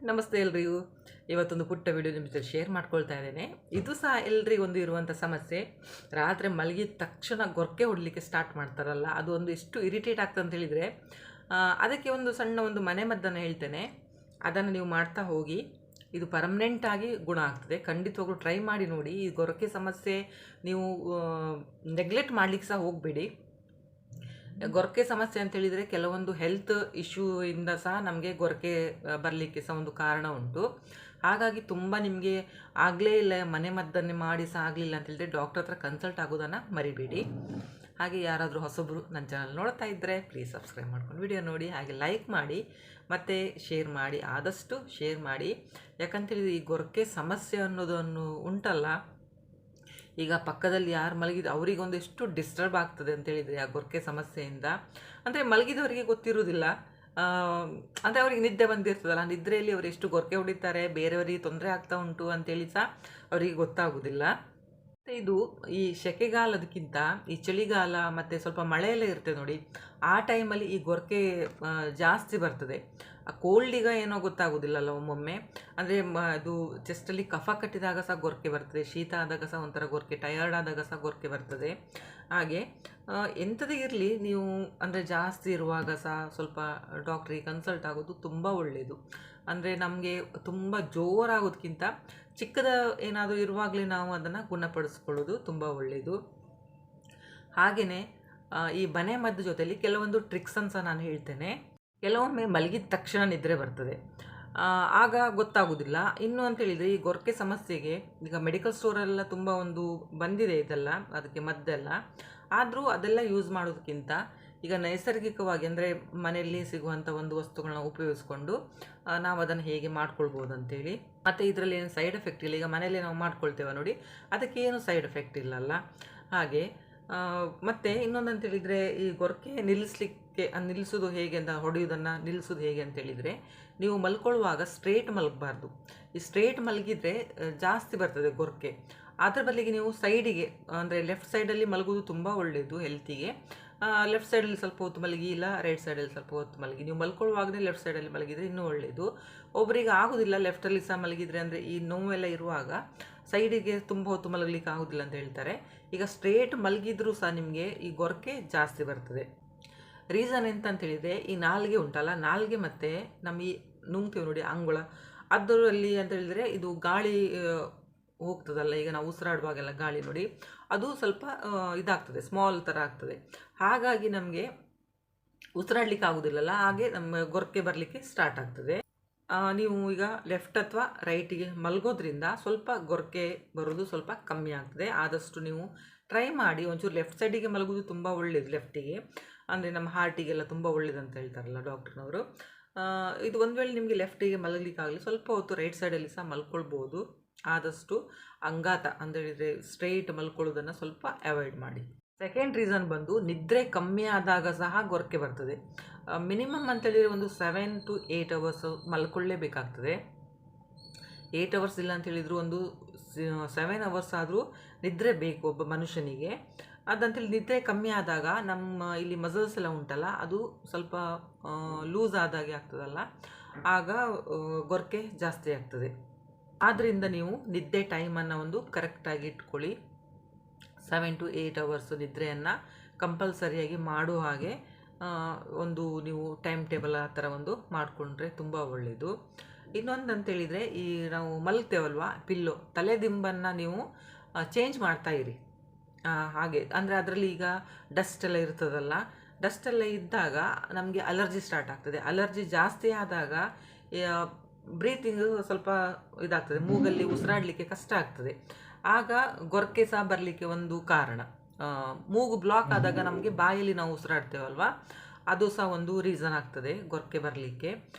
ನಮಸ್ತೆ ಎಲ್ರಿಗೂ. ಇವತ್ತೊಂದು ಪುಟ್ಟ ವಿಡಿಯೋ ನಿಮ್ಮ ಜೊತೆ ಶೇರ್ ಮಾಡ್ಕೊಳ್ತಾ ಇದ್ದೇನೆ. ಇದು ಸಹ ಎಲ್ರಿಗೊಂದು ಇರುವಂಥ ಸಮಸ್ಯೆ. ರಾತ್ರಿ ಮಲಗಿದ ತಕ್ಷಣ ಗೊರಕೆ ಹೊಡಲಿಕ್ಕೆ ಸ್ಟಾರ್ಟ್ ಮಾಡ್ತಾರಲ್ಲ, ಅದು ಒಂದು ಎಷ್ಟು ಇರಿಟೇಟ್ ಆಗ್ತದೆ ಅಂತ ಹೇಳಿದರೆ, ಅದಕ್ಕೆ ಒಂದು ಸಣ್ಣ ಒಂದು ಮನೆಮದ್ದನ್ನು ಹೇಳ್ತೇನೆ. ಅದನ್ನು ನೀವು ಮಾಡ್ತಾ ಹೋಗಿ, ಇದು ಪರ್ಮನೆಂಟಾಗಿ ಗುಣ ಆಗ್ತದೆ. ಖಂಡಿತವಾಗ್ಲೂ ಟ್ರೈ ಮಾಡಿ ನೋಡಿ. ಈ ಗೊರಕೆ ಸಮಸ್ಯೆ ನೀವು ನೆಗ್ಲೆಕ್ಟ್ ಮಾಡಲಿಕ್ಕೆ ಸಹ ಹೋಗಬೇಡಿ. ಗೊರಕೆ ಸಮಸ್ಯೆ ಅಂತ ಹೇಳಿದರೆ ಕೆಲವೊಂದು ಹೆಲ್ತ್ ಇಶ್ಯೂ ಇಂದ ಸಹ ನಮಗೆ ಗೊರಕೆ ಬರಲಿಕ್ಕೆ ಸಹ ಒಂದು ಕಾರಣ ಉಂಟು. ಹಾಗಾಗಿ ತುಂಬ ನಿಮಗೆ ಆಗಲೇ ಇಲ್ಲ, ಮನೆಮದ್ದನ್ನೇ ಮಾಡಿ ಸಹ ಆಗಲಿಲ್ಲ ಅಂತ ಹೇಳಿದ್ರೆ ಡಾಕ್ಟರ್ ಹತ್ರ ಕನ್ಸಲ್ಟ್ ಆಗೋದನ್ನು ಮರಿಬೇಡಿ. ಹಾಗೆ ಯಾರಾದರೂ ಹೊಸಬ್ರು ನನ್ನ ಚಾನಲ್ ನೋಡ್ತಾ ಇದ್ದರೆ ಪ್ಲೀಸ್ ಸಬ್ಸ್ಕ್ರೈಬ್ ಮಾಡ್ಕೊಂಡು ವಿಡಿಯೋ ನೋಡಿ, ಹಾಗೆ ಲೈಕ್ ಮಾಡಿ ಮತ್ತು ಶೇರ್ ಮಾಡಿ, ಆದಷ್ಟು ಶೇರ್ ಮಾಡಿ. ಯಾಕಂತೇಳಿದರೆ ಈ ಗೊರಕೆ ಸಮಸ್ಯೆ ಅನ್ನೋದನ್ನು ಉಂಟಲ್ಲ, ಈಗ ಪಕ್ಕದಲ್ಲಿ ಯಾರು ಮಲಗಿದ ಅವರಿಗೊಂದು ಎಷ್ಟು ಡಿಸ್ಟರ್ಬ್ ಆಗ್ತದೆ ಅಂತೇಳಿದರೆ ಆ ಗೊರಕೆ ಸಮಸ್ಯೆಯಿಂದ. ಅಂದರೆ ಮಲಗಿದವರಿಗೆ ಗೊತ್ತಿರುವುದಿಲ್ಲ, ಅಂದರೆ ಅವರಿಗೆ ನಿದ್ದೆ ಬಂದಿರ್ತದಲ್ಲ, ನಿದ್ರೆಯಲ್ಲಿ ಅವರು ಎಷ್ಟು ಗೊರಕೆ ಹೊಡಿತಾರೆ, ಬೇರೆಯವರಿಗೆ ತೊಂದರೆ ಆಗ್ತಾ ಉಂಟು ಅಂತೇಳಿ ಸಹ ಅವರಿಗೆ ಗೊತ್ತಾಗೋದಿಲ್ಲ. ಮತ್ತು ಇದು ಈ ಸೆಕೆಗಾಲದಕ್ಕಿಂತ ಈ ಚಳಿಗಾಲ ಮತ್ತು ಸ್ವಲ್ಪ ಮಳೆಯೆಲ್ಲ ಇರ್ತದೆ ನೋಡಿ, ಆ ಟೈಮಲ್ಲಿ ಈ ಗೊರಕೆ ಜಾಸ್ತಿ ಬರ್ತದೆ. ಆ ಕೋಲ್ಡಿಗ ಏನೋ ಗೊತ್ತಾಗೋದಿಲ್ಲಲ್ಲ ಒಮ್ಮೊಮ್ಮೆ. ಅಂದರೆ ಅದು ಚೆಸ್ಟಲ್ಲಿ ಕಫ ಕಟ್ಟಿದಾಗ ಸಹ ಗೊರಕೆ ಬರ್ತದೆ, ಶೀತ ಆದಾಗ ಸಹ ಒಂಥರ ಗೊರಕೆ, ಟಯರ್ಡ್ ಆದಾಗ ಸಹ ಗೊರಕೆ ಬರ್ತದೆ. ಹಾಗೆ ಎಂಥದೇ ಇರಲಿ, ನೀವು ಅಂದರೆ ಜಾಸ್ತಿ ಇರುವಾಗ ಸಹ ಸ್ವಲ್ಪ ಡಾಕ್ಟ್ರಿಗೆ ಕನ್ಸಲ್ಟ್ ಆಗೋದು ತುಂಬ ಒಳ್ಳೆಯದು. ಅಂದರೆ ನಮಗೆ ತುಂಬ ಜೋರಾಗೋದಕ್ಕಿಂತ ಚಿಕ್ಕದ ಏನಾದರೂ ಇರುವಾಗಲೇ ನಾವು ಅದನ್ನು ಗುಣಪಡಿಸ್ಕೊಳ್ಳೋದು ತುಂಬ ಒಳ್ಳೆಯದು. ಹಾಗೆಯೇ ಈ ಮನೆ ಮದ್ದು ಜೊತೆಯಲ್ಲಿ ಕೆಲವೊಂದು ಟ್ರಿಕ್ಸನ್ನು ಸಹ ನಾನು ಹೇಳ್ತೇನೆ. ಕೆಲವೊಮ್ಮೆ ಮಲಗಿದ ತಕ್ಷಣ ನಿದ್ರೆ ಬರ್ತದೆ, ಆಗ ಗೊತ್ತಾಗೋದಿಲ್ಲ. ಇನ್ನು ಅಂತೇಳಿದರೆ ಈ ಗೊರಕೆ ಸಮಸ್ಯೆಗೆ ಈಗ ಮೆಡಿಕಲ್ ಸ್ಟೋರೆಲ್ಲ ತುಂಬ ಒಂದು ಬಂದಿದೆ ಇದೆಲ್ಲ, ಅದಕ್ಕೆ ಮದ್ದೆಲ್ಲ. ಆದರೂ ಅದೆಲ್ಲ ಯೂಸ್ ಮಾಡೋದಕ್ಕಿಂತ ಈಗ ನೈಸರ್ಗಿಕವಾಗಿ ಅಂದರೆ ಮನೆಯಲ್ಲಿ ಸಿಗುವಂಥ ಒಂದು ವಸ್ತುಗಳನ್ನ ಉಪಯೋಗಿಸ್ಕೊಂಡು ನಾವು ಅದನ್ನು ಹೇಗೆ ಮಾಡ್ಕೊಳ್ಬೋದು ಅಂತೇಳಿ. ಮತ್ತು ಇದರಲ್ಲಿ ಏನು ಸೈಡ್ ಎಫೆಕ್ಟ್ ಇಲ್ಲ. ಈಗ ಮನೆಯಲ್ಲೇ ನಾವು ಮಾಡ್ಕೊಳ್ತೇವೆ ನೋಡಿ, ಅದಕ್ಕೇನು ಸೈಡ್ ಎಫೆಕ್ಟ್ ಇಲ್ಲಲ್ಲ. ಹಾಗೆ ಮತ್ತು ಇನ್ನೊಂದು ಅಂತೇಳಿದರೆ ಈ ಗೊರಕೆ ನಿಲ್ಲಿಸೋದು ಹೇಗೆ ಅಂತ, ಹೊಡೆಯೋದನ್ನು ನಿಲ್ಲಿಸೋದು ಹೇಗೆ ಅಂತೇಳಿದರೆ, ನೀವು ಮಲ್ಕೊಳ್ಳುವಾಗ ಸ್ಟ್ರೇಟ್ ಮಲಗಬಾರ್ದು. ಈ ಸ್ಟ್ರೇಟ್ ಮಲಗಿದರೆ ಜಾಸ್ತಿ ಬರ್ತದೆ ಗೊರಕೆ. ಅದರ ಬದಲಿಗೆ ನೀವು ಸೈಡಿಗೆ, ಅಂದರೆ ಲೆಫ್ಟ್ ಸೈಡಲ್ಲಿ ಮಲಗೋದು ತುಂಬ ಒಳ್ಳೆಯದು ಹೆಲ್ತಿಗೆ. ಲೆಫ್ಟ್ ಸೈಡಲ್ಲಿ ಸ್ವಲ್ಪ ಹೊತ್ತು ಮಲಗಿ, ಇಲ್ಲ ರೈಟ್ ಸೈಡಲ್ಲಿ ಸ್ವಲ್ಪ ಹೊತ್ತು ಮಲಗಿ. ನೀವು ಮಲ್ಕೊಳ್ಳುವಾಗಲೇ ಲೆಫ್ಟ್ ಸೈಡಲ್ಲಿ ಮಲಗಿದರೆ ಇನ್ನೂ ಒಳ್ಳೆಯದು. ಒಬ್ಬರಿಗೆ ಆಗೋದಿಲ್ಲ ಲೆಫ್ಟಲ್ಲಿ ಸಹ ಮಲಗಿದರೆ, ಅಂದರೆ ಈ ನೋವೆಲ್ಲ ಇರುವಾಗ ಸೈಡಿಗೆ ತುಂಬ ಹೊತ್ತು ಮಲಗಲಿಕ್ಕೆ ಆಗೋದಿಲ್ಲ ಅಂತ ಹೇಳ್ತಾರೆ. ಈಗ ಸ್ಟ್ರೇಟ್ ಮಲಗಿದ್ರೂ ಸಹ ನಿಮಗೆ ಈ ಗೊರಕೆ ಜಾಸ್ತಿ ಬರ್ತದೆ. ರೀಸನ್ ಎಂತ ಅಂತೇಳಿದರೆ, ಈ ನಾಲಿಗೆ ಉಂಟಲ್ಲ, ನಾಲಿಗೆ ಮತ್ತು ನಮ್ಮ ಈ ನುಂಗ್ತೀವಿ ನೋಡಿ ಅಂಗುಳ, ಅದರಲ್ಲಿ ಅಂತ ಹೇಳಿದರೆ ಇದು ಗಾಳಿ ಹೋಗ್ತದಲ್ಲ, ಈಗ ನಾವು ಉಸಿರಾಡುವಾಗೆಲ್ಲ ಗಾಳಿ ನೋಡಿ, ಅದು ಸ್ವಲ್ಪ ಇದಾಗ್ತದೆ, ಸ್ಮಾಲ್ ಥರ ಆಗ್ತದೆ. ಹಾಗಾಗಿ ನಮಗೆ ಉಸಿರಾಡಲಿಕ್ಕೆ ಆಗೋದಿಲ್ಲಲ್ಲ, ಹಾಗೆ ನಮ್ಮ ಗೊರಕೆ ಬರಲಿಕ್ಕೆ ಸ್ಟಾರ್ಟ್ ಆಗ್ತದೆ. ನೀವು ಈಗ ಲೆಫ್ಟ್ ಅಥವಾ ರೈಟಿಗೆ ಮಲಗೋದ್ರಿಂದ ಸ್ವಲ್ಪ ಗೊರಕೆ ಬರೋದು ಸ್ವಲ್ಪ ಕಮ್ಮಿ ಆಗ್ತದೆ. ಆದಷ್ಟು ನೀವು ಟ್ರೈ ಮಾಡಿ. ಒಂಚೂರು ಲೆಫ್ಟ್ ಸೈಡಿಗೆ ಮಲಗೋದು ತುಂಬ ಒಳ್ಳೆಯದು, ಲೆಫ್ಟಿಗೆ, ಅಂದರೆ ನಮ್ಮ ಹಾರ್ಟಿಗೆಲ್ಲ ತುಂಬ ಒಳ್ಳೇದು ಅಂತ ಹೇಳ್ತಾರಲ್ಲ ಡಾಕ್ಟ್ರ್ನವರು. ಇದು ಒಂದು ವೇಳೆ ನಿಮಗೆ ಲೆಫ್ಟಿಗೆ ಮಲಗಲಿಕ್ಕಾಗಲಿ ಸ್ವಲ್ಪ ಹೊತ್ತು ರೈಟ್ ಸೈಡಲ್ಲಿ ಸಹ ಮಲ್ಕೊಳ್ಬೋದು. ಆದಷ್ಟು ಅಂಗಾತ ಅಂತೇಳಿದರೆ ಸ್ಟ್ರೈಟ್ ಮಲ್ಕೊಳ್ಳೋದನ್ನು ಸ್ವಲ್ಪ ಅವಾಯ್ಡ್ ಮಾಡಿ. ಸೆಕೆಂಡ್ ರೀಸನ್ ಬಂದು ನಿದ್ರೆ ಕಮ್ಮಿ ಆದಾಗ ಸಹ ಗೊರಕೆ ಬರ್ತದೆ. ಮಿನಿಮಮ್ ಅಂತೇಳಿದರೆ ಒಂದು 7 to 8 hours ಮಲ್ಕೊಳ್ಳೇಬೇಕಾಗ್ತದೆ. 8 hours ಇಲ್ಲ ಅಂತೇಳಿದ್ರು ಒಂದು 7 hours ಆದರೂ ನಿದ್ರೆ ಬೇಕು ಒಬ್ಬ ಮನುಷ್ಯನಿಗೆ. ಅದಂತೇಳಿ ನಿದ್ರೆ ಕಮ್ಮಿ ಆದಾಗ ನಮ್ಮ ಇಲ್ಲಿ ಮಸಲ್ಸ್ ಎಲ್ಲ ಉಂಟಲ್ಲ, ಅದು ಸ್ವಲ್ಪ ಲೂಸ್ ಆದಾಗೆ ಆಗ್ತದಲ್ಲ, ಆಗ ಗೊರಕೆ ಜಾಸ್ತಿ ಆಗ್ತದೆ. ಆದ್ದರಿಂದ ನೀವು ನಿದ್ದೆ ಟೈಮನ್ನು ಒಂದು ಕರೆಕ್ಟಾಗಿ ಇಟ್ಕೊಳ್ಳಿ. 7 to 8 hours ನಿದ್ರೆಯನ್ನು ಕಂಪಲ್ಸರಿಯಾಗಿ ಮಾಡುವ ಹಾಗೆ ಒಂದು ನೀವು ಟೈಮ್ ಟೇಬಲ್ ಆ ಥರ ಒಂದು ಮಾಡಿಕೊಂಡ್ರೆ ತುಂಬ ಒಳ್ಳೆಯದು. ಇನ್ನೊಂದು ಅಂತೇಳಿದರೆ, ಈ ನಾವು ಮಲಗ್ತೇವಲ್ವ, ಪಿಲ್ಲೋ, ತಲೆದಿಂಬನ್ನು ನೀವು ಚೇಂಜ್ ಮಾಡ್ತಾಯಿರಿ. ಹಾಗೆ ಅಂದರೆ ಅದರಲ್ಲಿ ಈಗ ಡಸ್ಟ್ ಎಲ್ಲ ಇರ್ತದಲ್ಲ, ಡಸ್ಟೆಲ್ಲ ಇದ್ದಾಗ ನಮಗೆ ಅಲರ್ಜಿ ಸ್ಟಾರ್ಟ್ ಆಗ್ತದೆ. ಅಲರ್ಜಿ ಜಾಸ್ತಿ ಆದಾಗ ಬ್ರೀತಿಂಗ್ ಸ್ವಲ್ಪ ಇದಾಗ್ತದೆ, ಮೂಗಲ್ಲಿ ಉಸಿರಾಡಲಿಕ್ಕೆ ಕಷ್ಟ ಆಗ್ತದೆ. ಆಗ ಗೊರಕೆ ಸಹ ಬರಲಿಕ್ಕೆ ಒಂದು ಕಾರಣ. ಮೂಗು ಬ್ಲಾಕ್ ಆದಾಗ ನಮಗೆ ಬಾಯಲ್ಲಿ ನಾವು ಉಸಿರಾಡ್ತೇವಲ್ವ, ಅದು ಸಹ ಒಂದು ರೀಸನ್ ಆಗ್ತದೆ ಗೊರಕೆ ಬರಲಿಕ್ಕೆ.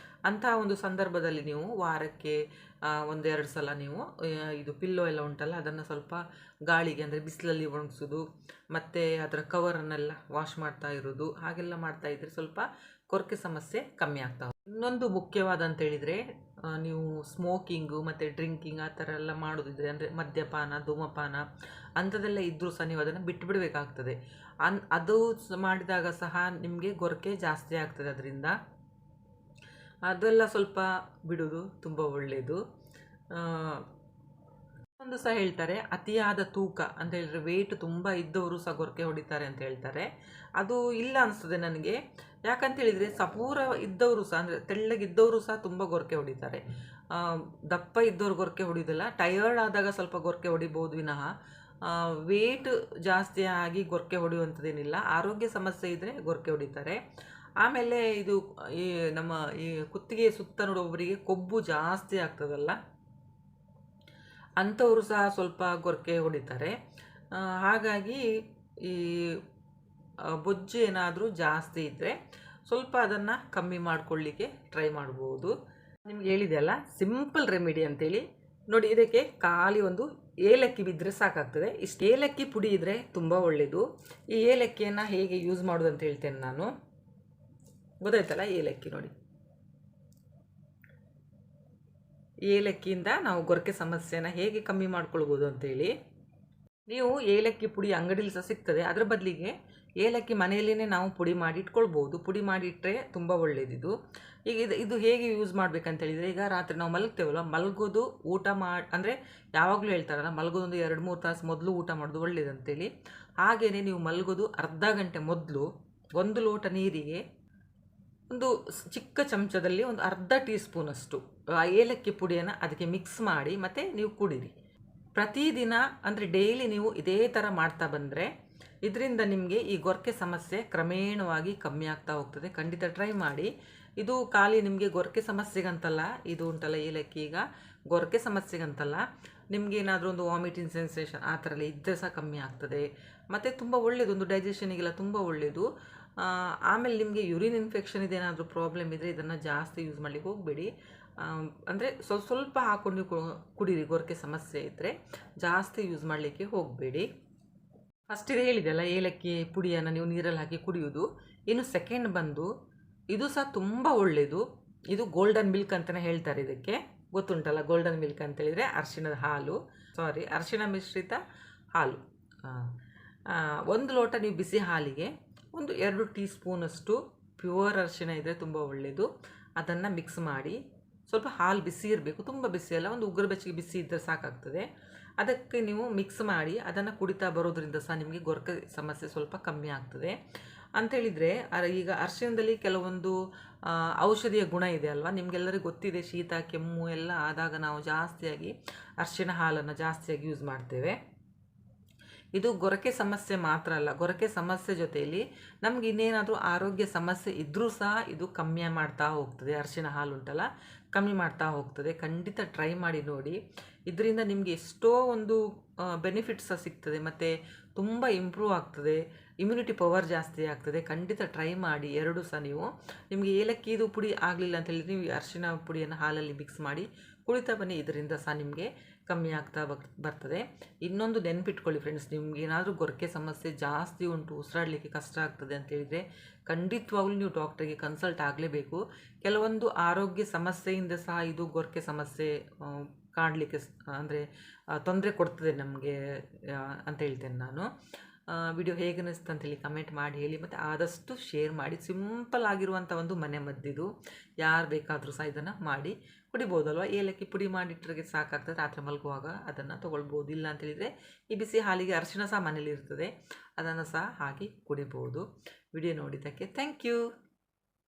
ಅಂತಹ ಒಂದು ಸಂದರ್ಭದಲ್ಲಿ ನೀವು ವಾರಕ್ಕೆ 1-2 ಸಲ ನೀವು ಇದು ಪಿಲ್ಲೋ ಎಲ್ಲ ಉಂಟಲ್ಲ, ಅದನ್ನು ಸ್ವಲ್ಪ ಗಾಳಿಗೆ, ಅಂದರೆ ಬಿಸಿಲಲ್ಲಿ ಒಣಗಿಸೋದು, ಮತ್ತು ಅದರ ಕವರನ್ನೆಲ್ಲ ವಾಶ್ ಮಾಡ್ತಾ ಇರೋದು, ಹಾಗೆಲ್ಲ ಮಾಡ್ತಾ ಇದ್ದರೆ ಸ್ವಲ್ಪ ಗೊರಕೆ ಸಮಸ್ಯೆ ಕಮ್ಮಿ ಆಗ್ತಾವೆ. ಇನ್ನೊಂದು ಮುಖ್ಯವಾದಂತೇಳಿದರೆ, ನೀವು ಸ್ಮೋಕಿಂಗು ಮತ್ತು ಡ್ರಿಂಕಿಂಗ್ ಆ ಥರ ಎಲ್ಲ ಮಾಡೋದಿದ್ರೆ, ಅಂದರೆ ಮದ್ಯಪಾನ, ಧೂಮಪಾನ ಅಂಥದ್ದೆಲ್ಲ ಇದ್ದರೂ ಸಹ ನೀವು ಅದನ್ನು ಬಿಟ್ಟುಬಿಡಬೇಕಾಗ್ತದೆ. ಅದು ಮಾಡಿದಾಗ ಸಹ ನಿಮಗೆ ಗೊರಕೆ ಜಾಸ್ತಿ ಆಗ್ತದೆ ಅದರಿಂದ. ಅದೆಲ್ಲ ಸ್ವಲ್ಪ ಬಿಡೋದು ತುಂಬ ಒಳ್ಳೆಯದು. ಒಂದು ಸಹ ಹೇಳ್ತಾರೆ ಅತಿಯಾದ ತೂಕ ಅಂತ ಹೇಳಿದ್ರೆ ವೆಯ್ಟ್ ತುಂಬ ಇದ್ದವರು ಸಹ ಗೊರಕೆ ಹೊಡಿತಾರೆ ಅಂತ ಹೇಳ್ತಾರೆ. ಅದು ಇಲ್ಲ ಅನಿಸ್ತದೆ ನನಗೆ. ಯಾಕಂತ ಹೇಳಿದರೆ ಸಪೂರ ಇದ್ದವರು ಸಹ ಅಂದರೆ ತೆಳ್ಳಗಿದ್ದವರು ಸಹ ತುಂಬ ಗೊರಕೆ ಹೊಡಿತಾರೆ. ದಪ್ಪ ಇದ್ದವ್ರು ಗೊರಕೆ ಹೊಡಿಯೋದಿಲ್ಲ, ಟಯರ್ಡ್ ಆದಾಗ ಸ್ವಲ್ಪ ಗೊರಕೆ ಹೊಡಿಬೋದು ವಿನಃ ವೆಯ್ಟ್ ಜಾಸ್ತಿ ಆಗಿ ಗೊರಕೆ ಹೊಡೆಯುವಂಥದ್ದೇನಿಲ್ಲ. ಆರೋಗ್ಯ ಸಮಸ್ಯೆ ಇದ್ದರೆ ಗೊರಕೆ ಹೊಡಿತಾರೆ. ಆಮೇಲೆ ಇದು ಈ ನಮ್ಮ ಈ ಕುತ್ತಿಗೆ ಸುತ್ತ ನೋಡುವವರಿಗೆ ಕೊಬ್ಬು ಜಾಸ್ತಿ ಆಗ್ತದಲ್ಲ, ಅಂಥವರು ಸಹ ಸ್ವಲ್ಪ ಗೊರಕೆ ಹೊಡಿತಾರೆ. ಹಾಗಾಗಿ ಈ ಬೊಜ್ಜು ಏನಾದರೂ ಜಾಸ್ತಿ ಇದ್ದರೆ ಸ್ವಲ್ಪ ಅದನ್ನು ಕಮ್ಮಿ ಮಾಡಿಕೊಳ್ಳಿಕ್ಕೆ ಟ್ರೈ ಮಾಡ್ಬೋದು. ನಿಮ್ಗೆ ಹೇಳಿದೆಯಲ್ಲ ಸಿಂಪಲ್ ರೆಮಿಡಿ ಅಂತೇಳಿ, ನೋಡಿ ಇದಕ್ಕೆ ಖಾಲಿ ಒಂದು ಏಲಕ್ಕಿ ಬಿದ್ದರೆ ಸಾಕಾಗ್ತದೆ. ಇಷ್ಟು ಏಲಕ್ಕಿ ಪುಡಿ ಇದ್ದರೆ ತುಂಬ ಒಳ್ಳೆಯದು. ಈ ಏಲಕ್ಕಿಯನ್ನು ಹೇಗೆ ಯೂಸ್ ಮಾಡೋದು ಅಂತ ಹೇಳ್ತೇನೆ ನಾನು. ಗೊತ್ತಾಯ್ತಲ್ಲ, ಏಲಕ್ಕಿ ನೋಡಿ, ಏಲಕ್ಕಿಯಿಂದ ನಾವು ಗೊರಕೆ ಸಮಸ್ಯೆನ ಹೇಗೆ ಕಮ್ಮಿ ಮಾಡ್ಕೊಳ್ಬೋದು ಅಂತೇಳಿ. ನೀವು ಏಲಕ್ಕಿ ಪುಡಿ ಅಂಗಡಿಲಿ ಸಹ ಸಿಗ್ತದೆ, ಅದರ ಬದಲಿಗೆ ಏಲಕ್ಕಿ ಮನೆಯಲ್ಲೇ ನಾವು ಪುಡಿ ಮಾಡಿ ಇಟ್ಕೊಳ್ಬೋದು. ಪುಡಿ ಮಾಡಿ ಇಟ್ಟರೆ ತುಂಬ ಒಳ್ಳೆಯದಿದು. ಈಗ ಇದು ಹೇಗೆ ಯೂಸ್ ಮಾಡ್ಬೇಕಂತ ಹೇಳಿದರೆ, ಈಗ ರಾತ್ರಿ ನಾವು ಮಲಗ್ತೇವಲ್ಲ, ಮಲಗೋದು ಊಟ ಅಂದರೆ ಯಾವಾಗಲೂ ಹೇಳ್ತಾರಲ್ಲ ಮಲಗೋದೊಂದು 2-3 ತಾಸು ಮೊದಲು ಊಟ ಮಾಡೋದು ಒಳ್ಳೆಯದಂತೇಳಿ. ಹಾಗೆಯೇ ನೀವು ಮಲಗೋದು ಅರ್ಧ ಗಂಟೆ ಮೊದಲು 1 ಲೋಟ ನೀರಿಗೆ ಒಂದು ಚಿಕ್ಕ ಚಮಚದಲ್ಲಿ ಒಂದು ಅರ್ಧ ಟೀ ಸ್ಪೂನಷ್ಟು ಏಲಕ್ಕಿ ಪುಡಿಯನ್ನು ಅದಕ್ಕೆ ಮಿಕ್ಸ್ ಮಾಡಿ ಮತ್ತು ನೀವು ಕುಡೀರಿ. ಪ್ರತಿದಿನ ಅಂದರೆ ಡೈಲಿ ನೀವು ಇದೇ ಥರ ಮಾಡ್ತಾ ಬಂದರೆ ಇದರಿಂದ ನಿಮಗೆ ಈ ಗೊರಕೆ ಸಮಸ್ಯೆ ಕ್ರಮೇಣವಾಗಿ ಕಮ್ಮಿ ಆಗ್ತಾ ಹೋಗ್ತದೆ. ಖಂಡಿತ ಟ್ರೈ ಮಾಡಿ. ಇದು ಖಾಲಿ ನಿಮಗೆ ಗೊರಕೆ ಸಮಸ್ಯೆಗಂತಲ್ಲ, ಇದು ಉಂಟಲ್ಲ ಏಲಕ್ಕಿ, ಈಗ ಗೊರಕೆ ಸಮಸ್ಯೆಗಂತಲ್ಲ, ನಿಮಗೇನಾದರೂ ಒಂದು ವಾಮಿಟಿಂಗ್ ಸೆನ್ಸೇಷನ್ ಆ ಥರ ಎಲ್ಲ ಇದ್ದರೆ ಸಹ ಕಮ್ಮಿ ಆಗ್ತದೆ. ಮತ್ತು ತುಂಬ ಒಳ್ಳೆಯದು, ಒಂದು ಡೈಜೆಷನಿಗೆಲ್ಲ ತುಂಬ ಒಳ್ಳೆಯದು. ಆಮೇಲೆ ನಿಮಗೆ ಯೂರಿನ್ ಇನ್ಫೆಕ್ಷನ್ ಇದೇನಾದರೂ ಪ್ರಾಬ್ಲಮ್ ಇದ್ದರೆ ಇದನ್ನು ಜಾಸ್ತಿ ಯೂಸ್ ಮಾಡಲಿಕ್ಕೆ ಹೋಗಬೇಡಿ. ಅಂದರೆ ಸ್ವಲ್ಪ ಹಾಕ್ಕೊಂಡು ಕುಡೀರಿ. ಗೊರಕೆ ಸಮಸ್ಯೆ ಇದ್ದರೆ ಜಾಸ್ತಿ ಯೂಸ್ ಮಾಡಲಿಕ್ಕೆ ಹೋಗಬೇಡಿ. ಫಸ್ಟ್ ಇದು ಹೇಳಿದೆಯಲ್ಲ ಏಲಕ್ಕಿ ಪುಡಿಯನ್ನು ನೀವು ನೀರಲ್ಲಿ ಹಾಕಿ ಕುಡಿಯೋದು. ಇನ್ನು ಸೆಕೆಂಡ್ ಬಂದು ಇದು ಸಹ ತುಂಬ ಒಳ್ಳೆಯದು. ಇದು ಗೋಲ್ಡನ್ ಮಿಲ್ಕ್ ಅಂತಲೇ ಹೇಳ್ತಾರೆ ಇದಕ್ಕೆ. ಗೊತ್ತುಂಟಲ್ಲ ಗೋಲ್ಡನ್ ಮಿಲ್ಕ್ ಅಂತೇಳಿದರೆ ಅರಿಶಿಣ ಮಿಶ್ರಿತ ಹಾಲು. 1 ಲೋಟ ನೀವು ಬಿಸಿ ಹಾಲಿಗೆ ಒಂದು 2 ಟೀ ಸ್ಪೂನಷ್ಟು ಪ್ಯೂರ್ ಅರಿಶಿಣ ಇದ್ದರೆ ತುಂಬ ಒಳ್ಳೆಯದು. ಅದನ್ನು ಮಿಕ್ಸ್ ಮಾಡಿ, ಸ್ವಲ್ಪ ಹಾಲು ಬಿಸಿ ಇರಬೇಕು, ತುಂಬ ಬಿಸಿ ಅಲ್ಲ, ಒಂದು ಉಗುರು ಬೆಚ್ಚಗೆ ಬಿಸಿ ಇದ್ದರೆ ಸಾಕಾಗ್ತದೆ. ಅದಕ್ಕೆ ನೀವು ಮಿಕ್ಸ್ ಮಾಡಿ ಅದನ್ನು ಕುಡಿತಾ ಬರೋದ್ರಿಂದ ಸಹ ನಿಮಗೆ ಗೊರಕೆ ಸಮಸ್ಯೆ ಸ್ವಲ್ಪ ಕಮ್ಮಿ ಆಗ್ತದೆ. ಅಂಥೇಳಿದರೆ ಈಗ ಅರಿಶಿಣದಲ್ಲಿ ಕೆಲವೊಂದು ಔಷಧಿಯ ಗುಣ ಇದೆ ಅಲ್ವಾ, ನಿಮಗೆಲ್ಲರಿಗೂ ಗೊತ್ತಿದೆ. ಶೀತ ಕೆಮ್ಮು ಎಲ್ಲ ಆದಾಗ ನಾವು ಜಾಸ್ತಿಯಾಗಿ ಅರಿಶಿಣ ಹಾಲನ್ನು ಜಾಸ್ತಿಯಾಗಿ ಯೂಸ್ ಮಾಡ್ತೇವೆ. ಇದು ಗೊರಕೆ ಸಮಸ್ಯೆ ಮಾತ್ರ ಅಲ್ಲ, ಗೊರಕೆ ಸಮಸ್ಯೆ ಜೊತೆಯಲ್ಲಿ ನಮ್ಗೆ ಇನ್ನೇನಾದರೂ ಆರೋಗ್ಯ ಸಮಸ್ಯೆ ಇದ್ದರೂ ಸಹ ಇದು ಕಮ್ಮಿ ಮಾಡ್ತಾ ಹೋಗ್ತದೆ. ಅರಿಶಿಣ ಹಾಲು ಉಂಟಲ್ಲ, ಕಮ್ಮಿ ಮಾಡ್ತಾ ಹೋಗ್ತದೆ. ಖಂಡಿತ ಟ್ರೈ ಮಾಡಿ ನೋಡಿ. ಇದರಿಂದ ನಿಮಗೆ ಎಷ್ಟೋ ಒಂದು ಬೆನಿಫಿಟ್ಸ್ ಸಹ ಸಿಗ್ತದೆ ಮತ್ತು ತುಂಬ ಇಂಪ್ರೂವ್ ಆಗ್ತದೆ. ಇಮ್ಯುನಿಟಿ ಪವರ್ ಜಾಸ್ತಿ ಆಗ್ತದೆ. ಖಂಡಿತ ಟ್ರೈ ಮಾಡಿ ಎರಡೂ ಸಹ ನೀವು. ನಿಮಗೆ ಏಲಕ್ಕಿದು ಪುಡಿ ಆಗಲಿಲ್ಲ ಅಂತ ಹೇಳಿದರೆ ನೀವು ಅರಿಶಿಣ ಪುಡಿಯನ್ನು ಹಾಲಲ್ಲಿ ಮಿಕ್ಸ್ ಮಾಡಿ ಕುಡಿತಾ ಬನ್ನಿ. ಇದರಿಂದ ಸಹ ನಿಮಗೆ ಕಮ್ಮಿ ಆಗ್ತಾ ಬರ್ತದೆ. ಇನ್ನೊಂದು ನೆನಪಿಟ್ಕೊಳ್ಳಿ ಫ್ರೆಂಡ್ಸ್, ನಿಮ್ಗೆ ಏನಾದರೂ ಗೊರಕೆ ಸಮಸ್ಯೆ ಜಾಸ್ತಿ ಉಂಟು, ಉಸಿರಾಡಲಿಕ್ಕೆ ಕಷ್ಟ ಆಗ್ತದೆ ಅಂತ ಹೇಳಿದರೆ ಖಂಡಿತವಾಗ್ಲೂ ನೀವು ಡಾಕ್ಟ್ರಿಗೆ ಕನ್ಸಲ್ಟ್ ಆಗಲೇಬೇಕು. ಕೆಲವೊಂದು ಆರೋಗ್ಯ ಸಮಸ್ಯೆಯಿಂದ ಸಹ ಇದು ಗೊರಕೆ ಸಮಸ್ಯೆ ಕಾಡಲಿಕ್ಕೆ ಅಂದರೆ ತೊಂದರೆ ಕೊಡ್ತದೆ ನಮಗೆ ಅಂತ ಹೇಳ್ತೇನೆ ನಾನು. ವಿಡಿಯೋ ಹೇಗೆ ಅನ್ನಿಸ್ತು ಅಂತೇಳಿ ಕಮೆಂಟ್ ಮಾಡಿ ಹೇಳಿ, ಮತ್ತು ಆದಷ್ಟು ಶೇರ್ ಮಾಡಿ. ಸಿಂಪಲ್ ಆಗಿರುವಂಥ ಒಂದು ಮನೆ ಮದ್ದಿದು, ಯಾರು ಬೇಕಾದರೂ ಸಹ ಇದನ್ನು ಮಾಡಿ ಕುಡಿಬೋದಲ್ವ. ಏಲಕ್ಕಿ ಪುಡಿ ಮಾಡಿಟ್ಟರೆ ಸಾಕಾಗ್ತದೆ, ರಾತ್ರಿ ಮಲಗುವಾಗ ಅದನ್ನು ತೊಗೊಳ್ಬೋದು. ಇಲ್ಲ ಅಂತೇಳಿದರೆ ಈ ಬಿಸಿ ಹಾಲಿಗೆ ಅರಿಶಿಣ ಸಹ ಮನೇಲಿ ಇರ್ತದೆ, ಅದನ್ನು ಸಹ ಹಾಕಿ ಕುಡಿಬೋದು. ವಿಡಿಯೋ ನೋಡಿದ್ದಕ್ಕೆ ಥ್ಯಾಂಕ್ ಯು.